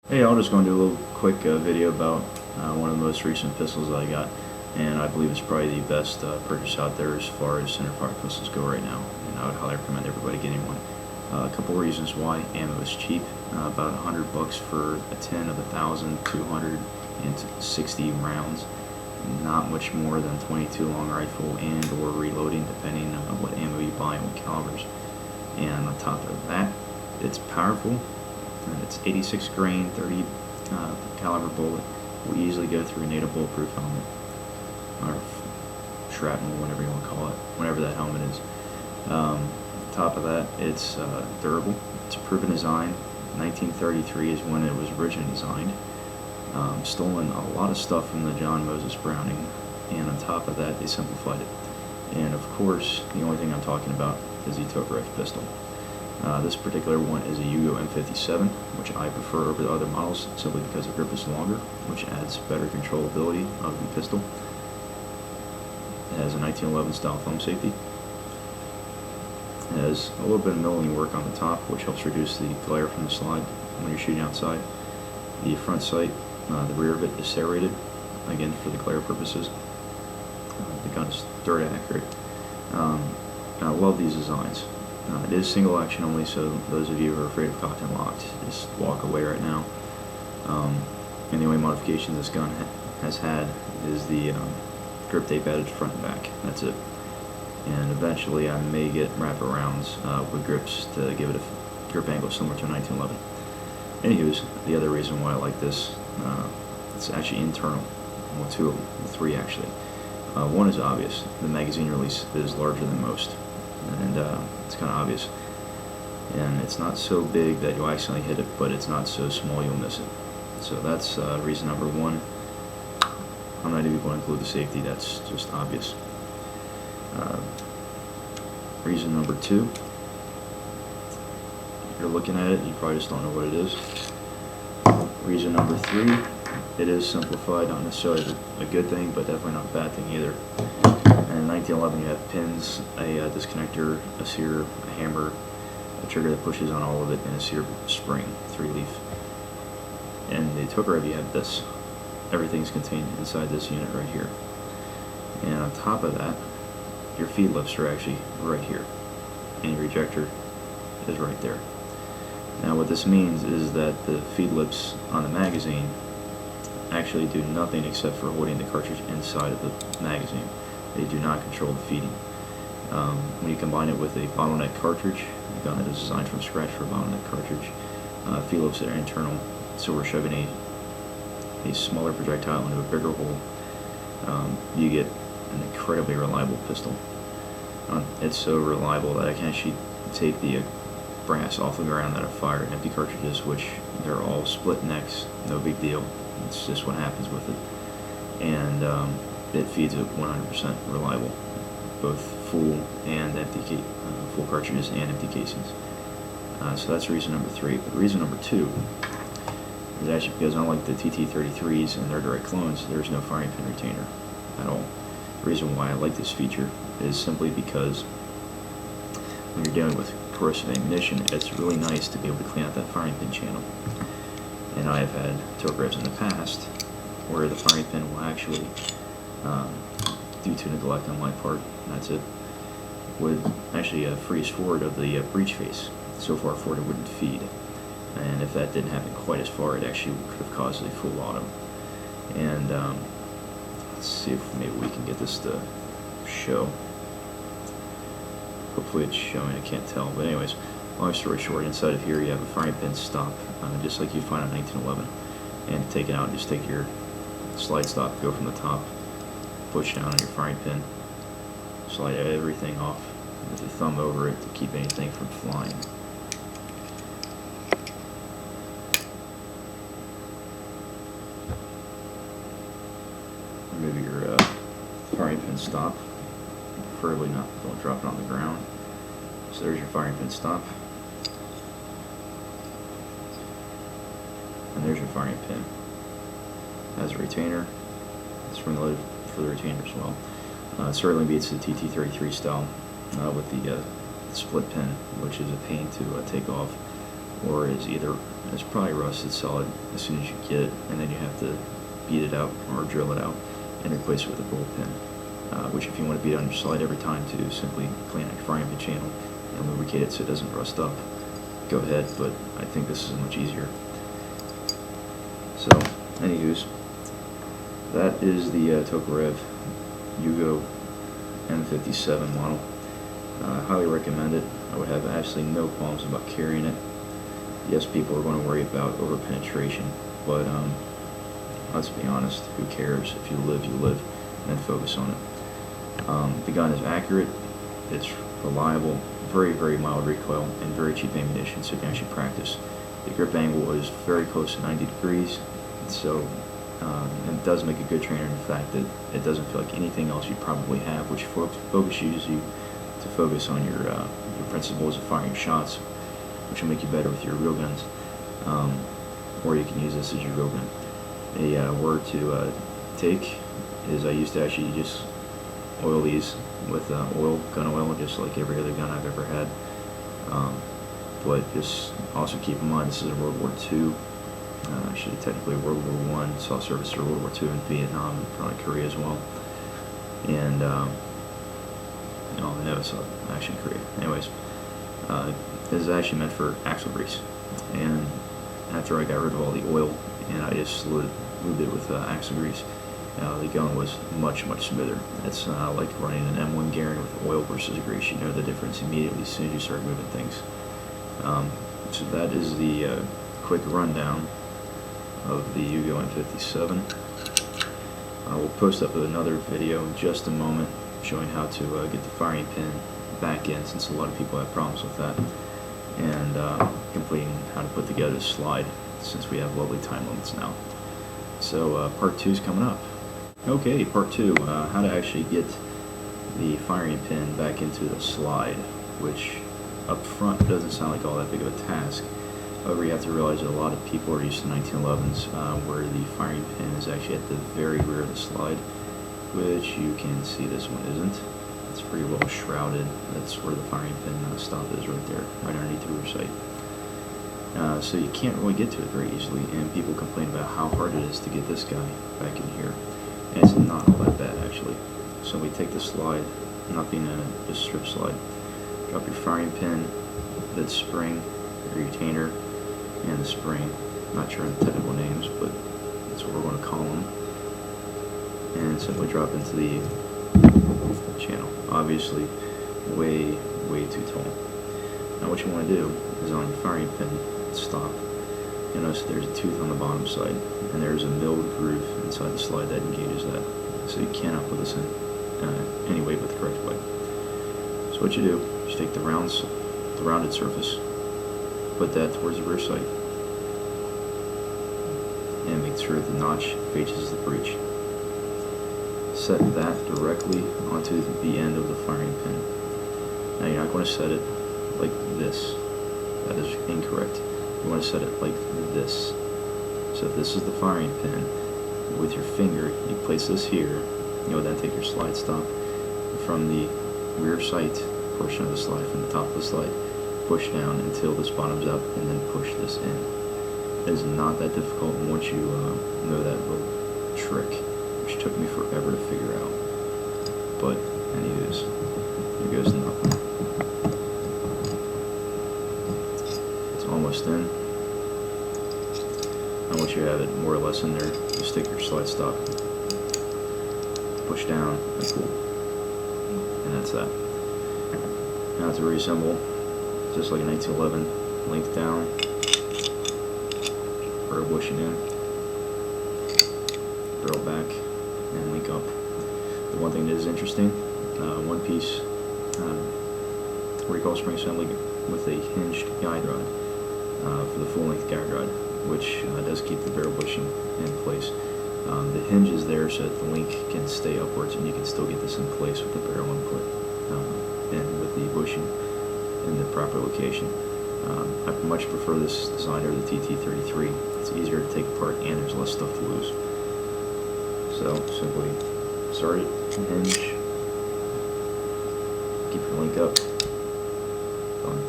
Hey, I'll just go and do a little quick video about one of the most recent pistols that I got, and I believe it's probably the best purchase out there as far as centerfire pistols go right now, and I would highly recommend everybody getting one. A couple reasons why. Ammo is cheap, about $100 for a 10 of 1,260 rounds, not much more than 22 long rifle and or reloading depending on what ammo you buy and what calibers. And on top of that, it's powerful. It's 86 grain, 30 caliber bullet. Will easily go through a native bulletproof helmet, or shrapnel, whatever you want to call it, whatever that helmet is. Top of that, it's durable. It's a proven design. 1933 is when it was originally designed. Stolen a lot of stuff from the John Moses Browning, and on top of that, they simplified it. And of course, the only thing I'm talking about is the Tokarev pistol. This particular one is a Yugo M57, which I prefer over the other models simply because the grip is longer, which adds better controllability of the pistol. It has a 1911 style thumb safety. It has a little bit of milling work on the top, which helps reduce the glare from the slide when you're shooting outside. The front sight, the rear of it is serrated, again for the glare purposes. The gun is dirt accurate. I love these designs. It is single action only, so those of you who are afraid of cocked and locked, just walk away right now. And the only modification this gun has had is the grip tape added front and back. That's it. And eventually I may get wraparounds with grips to give it a grip angle similar to a 1911. Anywho's, the other reason why I like this, it's actually internal. Well, two of them, three actually. One is obvious. The magazine release is larger than most, and it's kind of obvious. And it's not so big that you'll accidentally hit it, but it's not so small you'll miss it. So that's reason number one. I'm not even going to include the safety, that's just obvious. Reason number two, if you're looking at it, you probably just don't know what it is. Reason number three, it is simplified, not necessarily a good thing, but definitely not a bad thing either. And in 1911 you have pins, a disconnector, a sear, a hammer, a trigger that pushes on all of it, and a sear spring, 3-leaf. And the Tokarev you have this. Everything's contained inside this unit right here. And on top of that, your feed lips are actually right here, and your ejector is right there. Now what this means is that the feed lips on the magazine actually do nothing except for holding the cartridge inside of the magazine. They do not control the feeding. When you combine it with a bottleneck cartridge, the gun that is designed from scratch for a bottleneck cartridge, feed lips that are internal, so we're shoving a smaller projectile into a bigger hole, you get an incredibly reliable pistol. It's so reliable that I can actually take the brass off the ground that I fire empty cartridges, which they're all split necks, no big deal. It's just what happens with it. And it feeds it 100% reliable, both full and empty, full cartridges and empty casings. So that's reason number three. But reason number two is actually because unlike the TT-33s and their direct clones, there's no firing pin retainer at all. The reason why I like this feature is simply because when you're dealing with corrosive ammunition, it's really nice to be able to clean out that firing pin channel. And I have had Tokarevs in the past where the firing pin will actually, due to neglect on my part, that's it, would actually freeze forward of the breech face, so far forward it wouldn't feed. And if that didn't happen quite as far, it actually could have caused a full auto. And let's see if maybe we can get this to show. Hopefully it's showing, I can't tell. But anyways, long story short, inside of here you have a firing pin stop, just like you'd find on 1911. And to take it out, just take your slide stop, go from the top, push down on your firing pin, slide everything off with your thumb over it to keep anything from flying. Remove your firing pin stop, preferably don't drop it on the ground. So there's your firing pin stop, and there's your firing pin. It has a retainer, spring-loaded for the retainer as well. It certainly beats the TT-33 style with the split pin, which is a pain to take off. or is it's probably rusted solid as soon as you get it, and then you have to beat it out or drill it out and replace it with a gold pin. Which, if you want to beat on your slide every time to simply clean out your firing pin channel and lubricate it so it doesn't rust up, go ahead, but I think this is much easier. So, anywho's, that is the Tokarev Yugo M57 model. Highly recommend it. I would have absolutely no qualms about carrying it. Yes, people are going to worry about over penetration, but let's be honest, who cares? If you live, you live, and then focus on it. The gun is accurate, it's reliable, very, very mild recoil, and very cheap ammunition, so you can actually practice. The grip angle is very close to 90 degrees, so it does make a good trainer in the fact that it doesn't feel like anything else you probably have, which focuses you to focus on your principles of firing shots, which will make you better with your real guns, or you can use this as your real gun. A word to take is I used to actually just oil these with gun oil, just like every other gun I've ever had. But just also keep in mind, this is a World War II. Actually, technically World War I. Saw service through World War II in Vietnam and probably Korea as well. And no, I never saw it actually in Korea. Anyways, this is actually meant for axle grease. And after I got rid of all the oil and I just lubed it with axle grease, the gun was much, much smoother. It's like running an M1 Garand with oil versus grease. You know the difference immediately as soon as you start moving things. So that is the quick rundown of the Yugo M57. We'll post up another video in just a moment showing how to get the firing pin back in, since a lot of people have problems with that, and completing how to put together the slide, since we have lovely time limits now. So part 2 is coming up. Okay, part 2, how to actually get the firing pin back into the slide, which up front doesn't sound like all that big of a task. However, you have to realize that a lot of people are used to 1911s, where the firing pin is actually at the very rear of the slide, which you can see this one isn't. It's pretty well shrouded. That's where the firing pin stop is, right there, right underneath the rear sight. So you can't really get to it very easily, and people complain about how hard it is to get this guy back in here. And it's not all that bad, actually. So we take the slide, nothing in it, just strip slide. Drop your firing pin, that spring, your retainer, and the spring. Not sure of the technical names, but that's what we're going to call them. And simply drop into the channel. Obviously, way, way too tall. Now what you want to do is on your firing pin stop, you'll notice there's a tooth on the bottom side, and there's a milled groove inside the slide that engages that. So you cannot put this in any way but the correct way. So what you do is take the rounded surface, put that towards the rear sight, and make sure the notch faces the breech. Set that directly onto the end of the firing pin. Now you're not going to set it like this. That is incorrect. You want to set it like this. So if this is the firing pin, with your finger, you place this here. You'll then take your slide stop from the rear sight portion of the slide, from the top of the slide, push down until this bottoms out, and then push this in. It is not that difficult once you know that little trick, which took me forever to figure out. But anyways, here goes nothing. It's almost in. And once you have it more or less in there, just take your slide stop, push down, and pull. And that's that. Now to reassemble, just like a 1911, length down, barrel bushing in, barrel back, and link up. The one thing that is interesting, one piece recoil spring assembly with a hinged guide rod for the full length guide rod, which does keep the barrel bushing in place. The hinge is there so that the link can stay upwards, and you can still get this in place with the barrel input and with the bushing in the proper location. I much prefer this design over the TT33. It's easier to take apart, and there's less stuff to lose. So simply start it, hinge, keep your link up, done.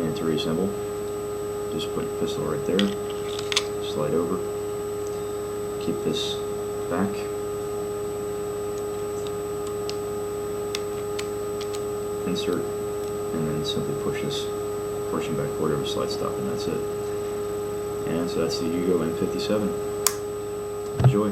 And to reassemble, just put your pistol right there, slide over, keep this back, insert, and then simply push this portion back forward over slide stop, and that's it. And so that's the Yugo M57. Enjoy.